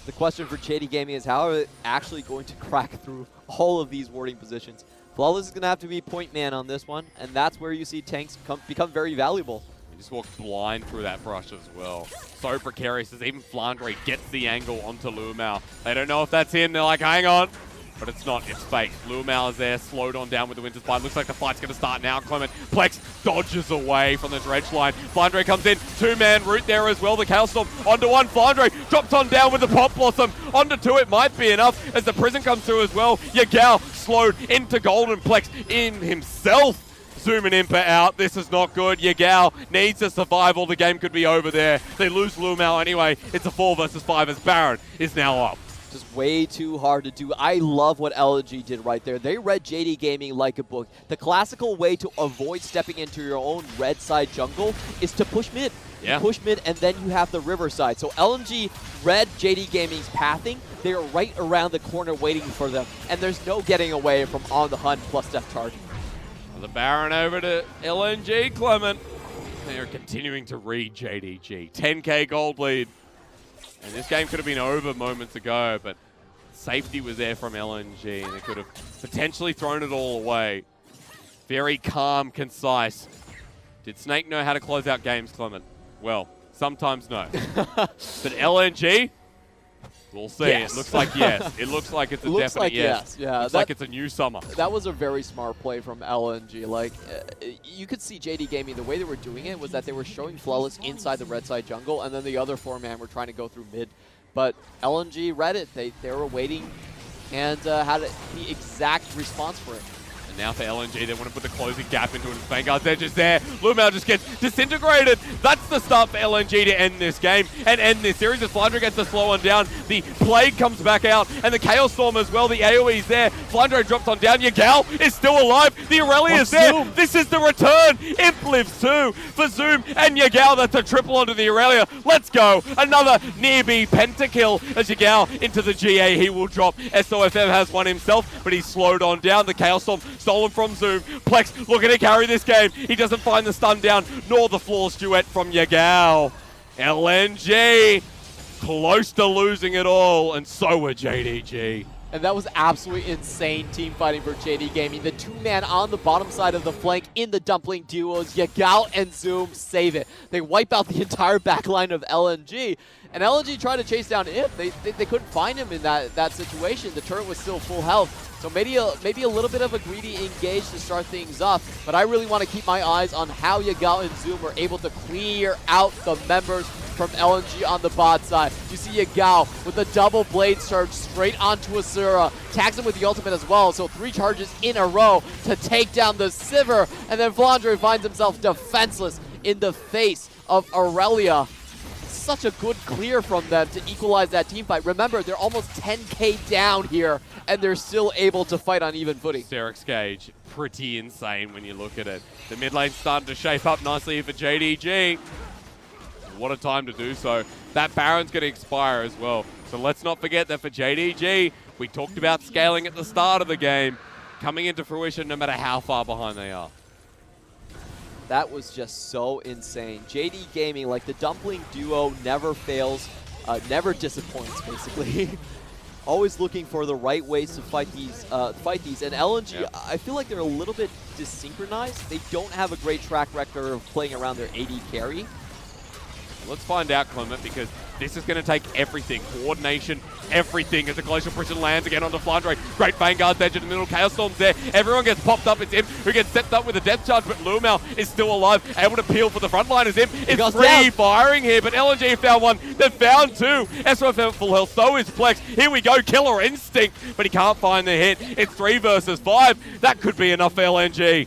The question for JD Gaming is how are they actually going to crack through all of these warding positions? Flawless is going to have to be point man on this one, and that's where you see tanks become very valuable. He just walked blind through that brush as well. So precarious as even Flandre gets the angle onto Lumao. They don't know if that's him. They're like, hang on. But it's not. It's fake. Lumao is there, slowed on down with the Winter's Bite. Looks like the fight's going to start now. Clement Plex dodges away from the dredge line. Flandre comes in. 2-man route there as well. The Chaos Storm onto 1. Flandre drops on down with the Pop Blossom. Onto 2. It might be enough as the prison comes through as well. Yagao slowed into Golden Plex in himself. Zoom and Impa out. This is not good. Yagao needs a survival. The game could be over there. They lose Lumao anyway. It's a 4 versus 5 as Baron is now up. Just way too hard to do. I love what LNG did right there. They read JD Gaming like a book. The classical way to avoid stepping into your own red side jungle is to push mid. Yeah. Push mid, and then you have the river side. So LNG read JD Gaming's pathing. They are right around the corner waiting for them. And there's no getting away from on the hunt plus depth charge. The Baron over to LNG, Clement. They are continuing to read JDG. 10k gold lead. And this game could have been over moments ago, but safety was there from LNG, and they could have potentially thrown it all away. Very calm, concise. Did Snake know how to close out games, Clement? Well, sometimes no. But LNG, we'll see. Yes. It looks like yes. It looks like it's a definite yes. Yeah, looks like it's a new summer. That was a very smart play from LNG. Like, you could see JD Gaming, the way they were doing it was that they were showing Flawless inside the red side jungle, and then the other 4-man were trying to go through mid. But LNG read it. They were waiting and had the exact response for it. Now for LNG, they want to put the closing gap into it. Vanguard's Edge is there. Lumao just gets disintegrated. That's the start for LNG to end this game and end this series as Flandre gets the slow one down. The Plague comes back out and the Chaos Storm as well. The AoE's there. Flandre drops on down. Yagao is still alive. The Aurelia is there. Zoom. This is the return. Imp lives too for Zoom and Yagao. That's a triple onto the Aurelia. Let's go. Another near B pentakill as Yagao into the GA. He will drop. SOFM has one himself, but he's slowed on down. The Chaos Storm stolen from Zoom. Plex looking to carry this game. He doesn't find the stun down, nor the flawless duet from Yagao. LNG close to losing it all, and so were JDG. And that was absolutely insane team fighting for JD Gaming. The 2-man on the bottom side of the flank in the dumpling duos. Yagao and Zoom save it. They wipe out the entire backline of LNG. And LNG tried to chase down Imp. They couldn't find him in that situation. The turret was still full health. So maybe a little bit of a greedy engage to start things off. But I really want to keep my eyes on how Yagao and Zoom are able to clear out the members from LNG on the bot side. You see Yagao with a double blade charge straight onto Asura. Tags him with the ultimate as well, so 3 charges in a row to take down the Sivir. And then Flandre finds himself defenseless in the face of Aurelia. Such a good clear from them to equalize that team fight. Remember, they're almost 10k down here, and they're still able to fight on even footing. Sterex Gauge, pretty insane when you look at it. The mid lane's starting to shape up nicely here for JDG. What a time to do so. That Baron's going to expire as well. So let's not forget that for JDG, we talked about scaling at the start of the game, coming into fruition no matter how far behind they are. That was just so insane. JD Gaming, like the Dumpling duo, never fails, never disappoints, basically. Always looking for the right ways to fight these. And LNG, Yep. I feel like they're a little bit desynchronized. They don't have a great track record of playing around their AD carry. Let's find out, Clement, because this is going to take everything. Coordination, everything as the Glacial Prison lands again onto Flandre. Great Vanguard's edge in the middle. Chaos Storm's there. Everyone gets popped up. It's him who gets stepped up with a death charge, but Lumel is still alive, able to peel for the front line as him. It's free firing here, but LNG found one. They've found 2. SOF full health, so is Plex. Here we go, Killer Instinct, but he can't find the hit. It's 3 versus 5. That could be enough for LNG.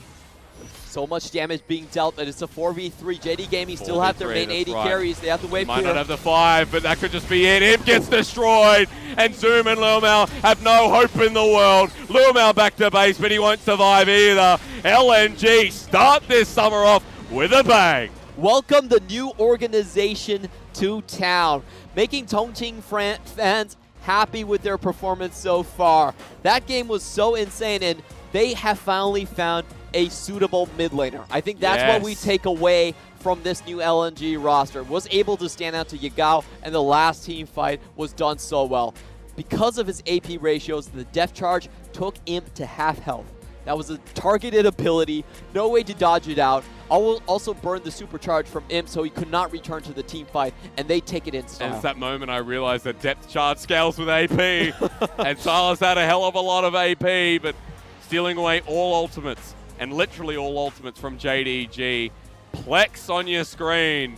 So much damage being dealt, but it's a 4v3. JD Gaming still have their main AD carries. They have to wait. Might not have the 5, but that could just be it. Imp gets destroyed, and Zoom and Lumel have no hope in the world. Lumel back to base, but he won't survive either. LNG start this summer off with a bang. Welcome the new organization to town, making Tongting fans happy with their performance so far. That game was so insane, and they have finally found a suitable mid laner. I think that's what we take away from this new LNG roster. Was able to stand out to Yagao, and the last team fight was done so well. Because of his AP ratios, the death charge took Imp to half health. That was a targeted ability, no way to dodge it out. Also burned the supercharge from Imp, so he could not return to the team fight, and they take it in style. And it's that moment I realized that depth charge scales with AP, and Silas had a hell of a lot of AP, but stealing away all ultimates. And literally all ultimates from JDG. Plex on your screen.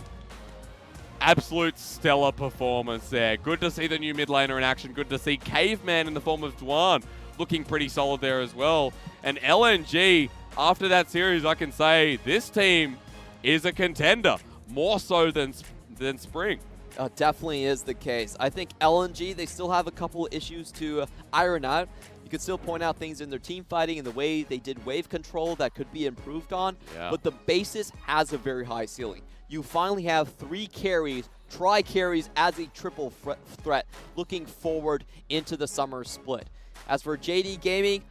Absolute stellar performance there. Good to see the new mid laner in action. Good to see Caveman in the form of Dwan looking pretty solid there as well. And LNG, after that series, I can say this team is a contender. More so than Spring. Definitely is the case. I think LNG, they still have a couple issues to iron out. You could still point out things in their team fighting and the way they did wave control that could be improved on. Yeah. But the basis has a very high ceiling. You finally have 3 carries, tri-carries as a triple threat looking forward into the summer split. As for JD Gaming,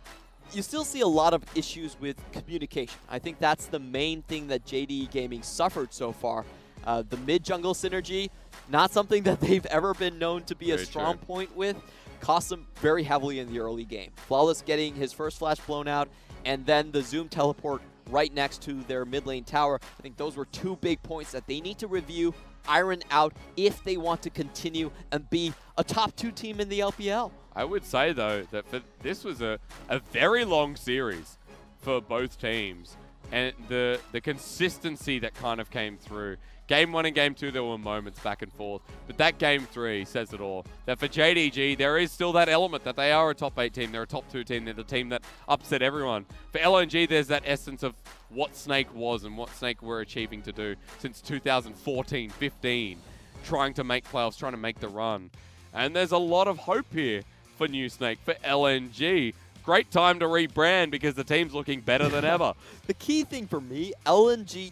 you still see a lot of issues with communication. I think that's the main thing that JD Gaming suffered so far. The mid-jungle synergy, not something that they've ever been known to be a strong point with. Cost them very heavily in the early game. Flawless getting his first flash blown out, and then the Zoom teleport right next to their mid lane tower. I think those were 2 big points that they need to review, iron out, if they want to continue and be a top 2 team in the LPL. I would say, though, that this was a very long series for both teams. And the consistency that kind of came through. Game 1 and Game 2, there were moments back and forth. But that Game 3 says it all. That for JDG, there is still that element that they are a top 8 team. They're a top 2 team. They're the team that upset everyone. For LNG, there's that essence of what Snake was and what Snake were achieving to do since 2014-15. Trying to make playoffs, trying to make the run. And there's a lot of hope here for New Snake, for LNG. Great time to rebrand because the team's looking better than ever. The key thing for me, LNG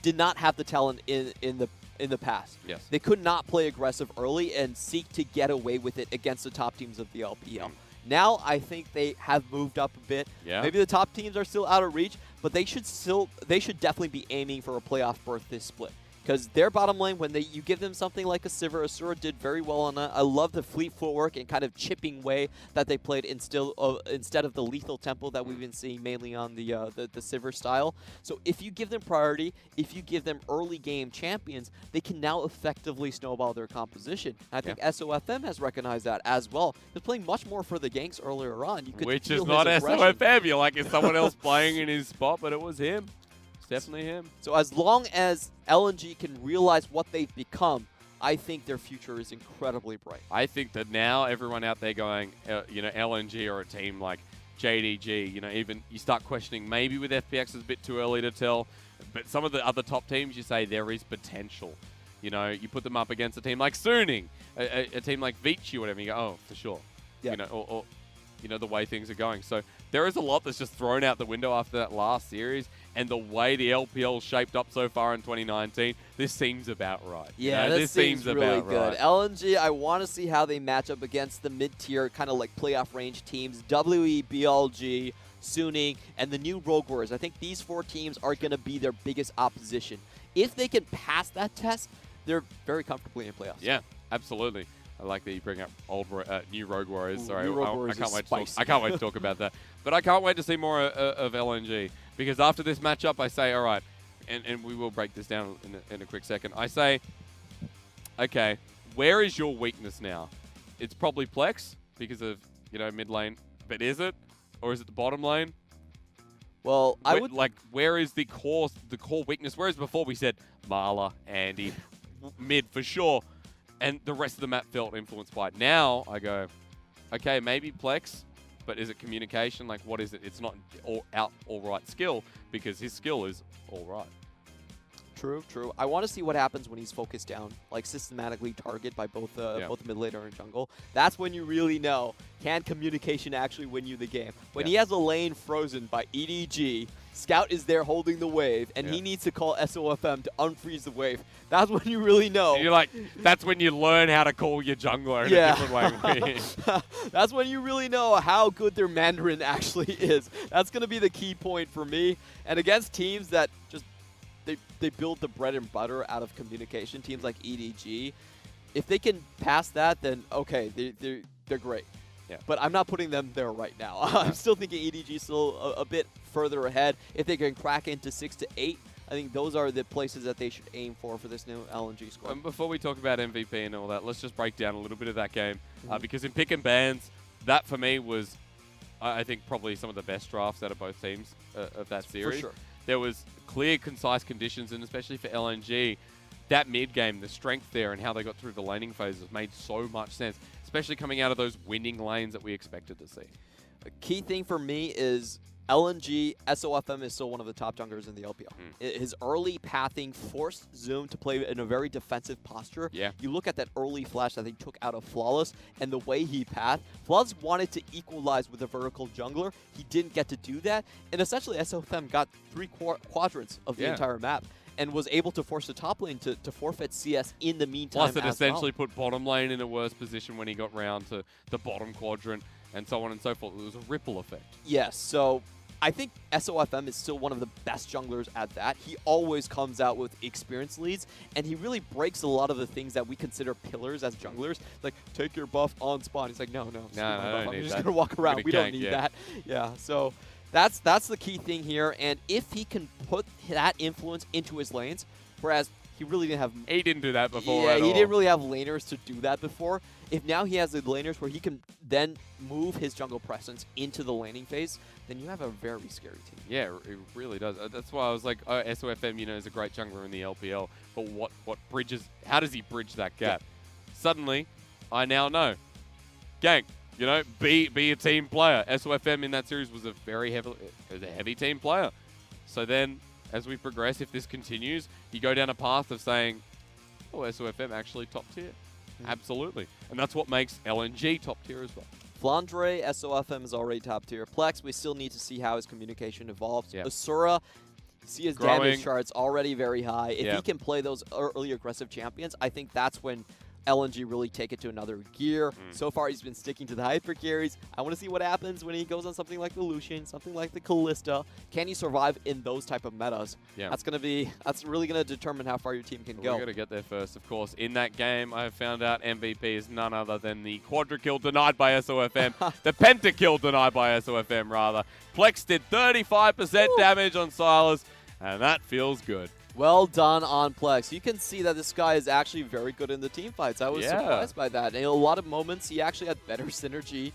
did not have the talent in the past. Yes. They could not play aggressive early and seek to get away with it against the top teams of the LPL. Now I think they have moved up a bit. Yeah. Maybe the top teams are still out of reach, but they should definitely be aiming for a playoff berth this split. Because their bottom lane, when you give them something like a Sivir, Asura did very well on that. I love the fleet footwork and kind of chipping way that they played instead of the lethal tempo that we've been seeing mainly on the Sivir style. So if you give them priority, if you give them early game champions, they can now effectively snowball their composition. And I think SOFM has recognized that as well. They're playing much more for the ganks earlier on. You could Which feel is not his aggression. SOFM. You're like, is someone else playing in his spot? But it was him. Definitely him. So as long as LNG can realize what they've become, I think their future is incredibly bright. I think that now everyone out there going, LNG or a team like JDG, even you start questioning maybe with FPX it's a bit too early to tell, but some of the other top teams you say there is potential. You put them up against a team like Suning, a team like Vici, whatever, you go, oh, for sure. Yeah. Or the way things are going. So there is a lot that's just thrown out the window after that last series, and the way the LPL shaped up so far in 2019, this seems about right. Yeah, this seems really good. Right. LNG, I want to see how they match up against the mid-tier, kind of like playoff range teams, WEBLG, Suning, and the new Rogue Warriors. I think these 4 teams are going to be their biggest opposition. If they can pass that test, they're very comfortably in playoffs. Yeah, absolutely. I like that you bring up new Rogue Warriors. Sorry, New Rogue Warriors I can't wait to talk. spicy. I can't wait to talk about that. But I can't wait to see more of LNG, because after this matchup, I say, all right, and we will break this down in a quick second. I say, okay, where is your weakness now? It's probably Plex because of mid lane, but is it, or is it the bottom lane? Well, I would where is the core weakness? Whereas before we said Marla, Andy, mid for sure. And the rest of the map felt influenced by it. Now I go, okay, maybe Plex, but is it communication? Like, what is it? It's not all right skill, because his skill is all right. True, true. I want to see what happens when he's focused down, like systematically targeted by both both mid laner and jungle. That's when you really know, can communication actually win you the game? When he has a lane frozen by EDG, Scout is there holding the wave, and he needs to call SOFM to unfreeze the wave. That's when you really know. And you're like, that's when you learn how to call your jungler in a different way. That's when you really know how good their Mandarin actually is. That's going to be the key point for me. And against teams that just they build the bread and butter out of communication, teams like EDG, if they can pass that, then okay, they're great. Yeah. But I'm not putting them there right now. I'm still thinking EDG is still a bit further ahead. If they can crack into 6 to 8, I think those are the places that they should aim for this new LNG squad. And before we talk about MVP and all that, let's just break down a little bit of that game. Because in pick and bans, that for me was, I think, probably some of the best drafts out of both teams of that series. For sure. There was clear, concise conditions, and especially for LNG, that mid game, the strength there and how they got through the laning phases made so much sense, especially coming out of those winning lanes that we expected to see. A key thing for me is LNG, SOFM is still one of the top junglers in the LPL. His early pathing forced Zoom to play in a very defensive posture. Yeah. You look at that early flash that he took out of Flawless and the way he pathed. Flawless wanted to equalize with a vertical jungler. He didn't get to do that. And essentially, SOFM got 3 quadrants of the entire map and was able to force the top lane to forfeit CS in the meantime. Plus, it essentially put bottom lane in a worse position when he got round to the bottom quadrant and so on and so forth. It was a ripple effect. Yes, so I think SOFM is still one of the best junglers at that. He always comes out with experience leads, and he really breaks a lot of the things that we consider pillars as junglers. Like, take your buff on spawn. He's like, no, I'm just going to walk around. We don't need that. Yeah, so that's the key thing here. And if he can put that influence into his lanes, whereas he really didn't have... He didn't do that before Yeah, at he all. didn't really have laners to do that before. If now he has the laners where he can then move his jungle presence into the laning phase, then you have a very scary team. Yeah, it really does. That's why I was like, oh, SOFM, is a great jungler in the LPL, but what bridges, how does he bridge that gap? Suddenly, I now know. Gang, be a team player. SOFM in that series was a heavy team player. So then, as we progress, if this continues, you go down a path of saying, oh, SOFM actually top tier. Absolutely. And that's what makes LNG top tier as well. Flandre, SOFM is already top tier. Plex, we still need to see how his communication evolves. Yep. Asura, see his damage charts already very high. If he can play those early aggressive champions, I think that's when LNG really take it to another gear. So far, he's been sticking to the hyper carries. I want to see what happens when he goes on something like the Lucian, something like the Kalista. Can he survive in those type of metas? Yeah. That's really going to determine how far your team can go. We've got to get there first, of course. In that game, I have found out MVP is none other than the quadra kill denied by SOFM, the pentakill denied by SOFM, rather. Plex did 35% damage on Silas, and that feels good. Well done on Plex. You can see that this guy is actually very good in the team fights. I was surprised by that. In a lot of moments, he actually had better synergy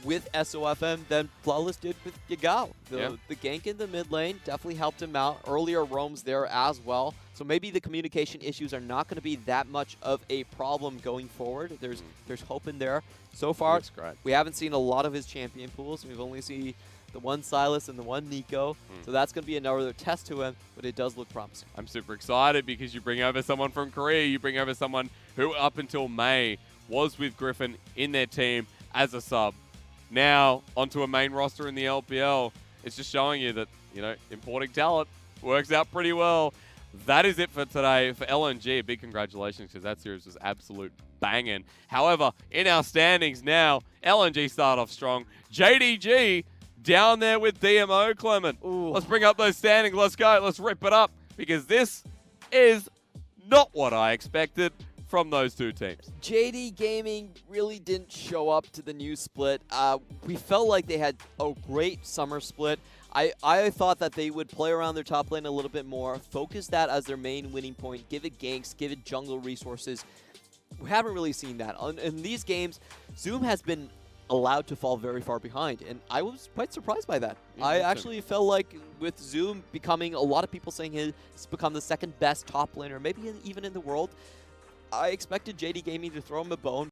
with SOFM than Flawless did with Yagao. Yeah. The gank in the mid lane definitely helped him out. Earlier roams there as well. So maybe the communication issues are not going to be that much of a problem going forward. There's hope in there. So far, we haven't seen a lot of his champion pools. We've only seen the one Silas and the one Nico. So that's going to be another test to him, but it does look promising. I'm super excited because you bring over someone from Korea. You bring over someone who up until May was with Griffin in their team as a sub. Now onto a main roster in the LPL. It's just showing you that, you know, importing talent works out pretty well. That is it for today for LNG. Big congratulations because that series was absolute banging. However, in our standings now, LNG start off strong. JDG down there with DMO, Clement. Ooh. Let's bring up those standings. Let's go. Let's rip it up because this is not what I expected from those two teams. JD Gaming really didn't show up to the new split. We felt like they had a great summer split. I thought that they would play around their top lane a little bit more, focus that as their main winning point, give it ganks, give it jungle resources. We haven't really seen that. In these games, Zoom has been allowed to fall very far behind, and I was quite surprised by that. I actually felt like with Zoom becoming, a lot of people saying he's become the second best top laner, maybe even in the world, I expected JD Gaming to throw him a bone.